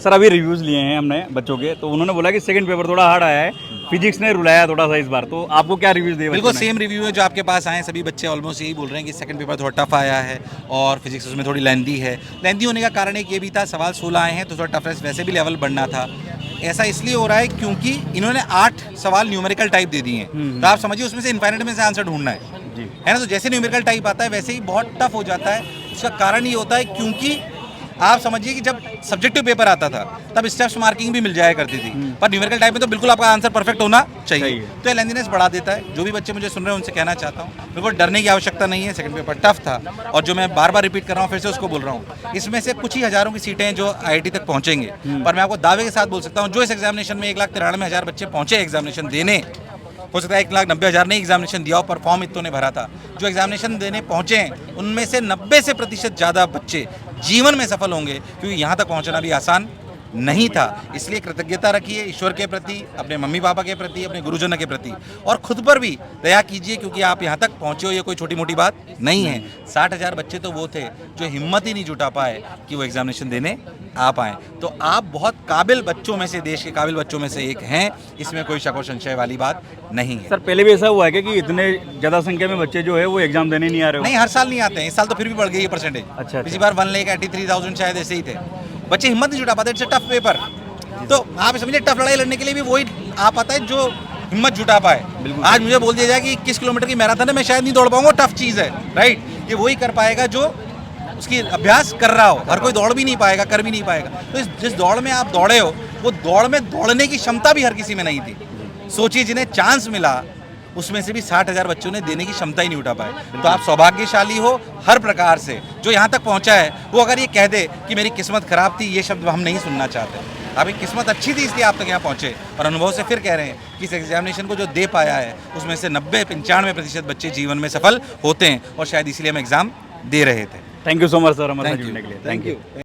Sir अभी reviews लिए हैं हमने बच्चों के, तो उन्होंने बोला कि सेकंड पेपर थोड़ा हार्ड आया है, फिजिक्स ने रुलाया थोड़ा सा इस बार। तो आपको क्या रिव्यूज़ दिए? बिल्कुल सेम रिव्यू है जो आपके पास आए हैं, सभी बच्चे ऑलमोस्ट यही बोल रहे हैं कि सेकंड पेपर थोड़ा टफ आया है और फिजिक्स उसमें थोड़ी लेंदी है। लेंदी होने का कारण एक ये भी था, सवाल 16 आए हैं तो थोड़ा टफनेस वैसे भी लेवल बढ़ना था। ऐसा इसलिए हो रहा है क्योंकि इन्होंने 8 सवाल न्यूमेरिकल टाइप दे दिए हैं, तो आप समझिए उसमें से इनफाइनाइट में से आंसर ढूंढना है ना। तो जैसे न्यूमेरिकल टाइप आता है वैसे ही बहुत टफ हो जाता है। उसका कारण ये होता है क्योंकि आप समझिए कि जब सब्जेक्टिव पेपर आता था तब स्टेप्स मार्किंग भी मिल जाया करती थी, पर न्यूमेरिकल टाइप में तो बिल्कुल आपका आंसर परफेक्ट होना चाहिए। तो ये लेंथीनेस बढ़ा देता है। जो भी बच्चे मुझे सुन रहे हैं उनसे कहना चाहता हूँ, बिल्कुल डरने की आवश्यकता नहीं है। सेकंड पेपर टफ था और जो मैं बार बार रिपीट कर रहा हूँ, फिर से उसको बोल रहा हूँ, इसमें से कुछ ही हज़ारों की सीटें जो IIT तक पहुँचेंगे, पर मैं आपको दावे के साथ बोल सकता हूँ जो इस एग्जामिनेशन में 1,93,000 बच्चे पहुँचे एग्जामिनेशन देने, हो सकता है 1,90,000 ने एग्जामिनेशन दिया हो पर फॉर्म इतनों ने भरा था, जो एग्जामिनेशन देने पहुंचे हैं उनमें से 90 से प्रतिशत ज़्यादा बच्चे जीवन में सफल होंगे, क्योंकि यहाँ तक पहुंचना भी आसान नहीं था। इसलिए कृतज्ञता रखिए ईश्वर के प्रति, अपने मम्मी पापा के प्रति, अपने गुरुजनों के प्रति, और खुद पर भी दया कीजिए क्योंकि आप यहाँ तक पहुँचे हो, ये कोई छोटी मोटी बात नहीं है। 60,000 बच्चे तो वो थे जो हिम्मत ही नहीं जुटा पाए कि वो एग्जामिनेशन देने आ पाएँ। तो आप बहुत काबिल बच्चों में से, देश के काबिल बच्चों में से एक हैं, इसमें कोई शक और संशय वाली बात नहीं है। सर पहले भी ऐसा हुआ है कि इतने ज़्यादा संख्या में बच्चे जो है वो एग्जाम देने नहीं आ रहे हो? नहीं, हर साल नहीं आते हैं, इस साल तो फिर भी बढ़ गई है परसेंटेज। अच्छा। पिछली बार 1,83,000 शायद ऐसे ही थे। बच्चे हिम्मत नहीं जुटा पाते, इट्स टफ पेपर। तो आप समझिए टफ लड़ाई लड़ने के लिए भी वही आ पाता है जो हिम्मत जुटा पाए। आज मुझे बोल दिया जाए कि 21 किलोमीटर की मैराथन है, मैं शायद नहीं दौड़ पाऊंगा, टफ चीज़ है, राइट। ये वही कर पाएगा जो उसकी अभ्यास कर रहा हो। हर कोई दौड़ भी नहीं पाएगा, कर भी नहीं पाएगा। तो जिस दौड़ में आप दौड़े हो, वो दौड़ में दौड़ने की क्षमता भी हर किसी में नहीं थी। सोचिए जिन्हें चांस मिला उसमें से भी 60,000 बच्चों ने देने की क्षमता ही नहीं उठा पाए। तो आप सौभाग्यशाली हो हर प्रकार से। जो यहाँ तक पहुँचा है वो अगर ये कह दे कि मेरी किस्मत खराब थी, ये शब्द हम नहीं सुनना चाहते। आपकी किस्मत अच्छी थी इसलिए आप तक यहाँ पहुँचे, और अनुभव से फिर कह रहे हैं कि इस एग्जामिनेशन को जो दे पाया है उसमें से 90-95% बच्चे जीवन में सफल होते हैं, और शायद इसीलिए हम एग्ज़ाम दे रहे थे। Thank you so much sir हमारे साथ जुड़ने के लिए। Thank you.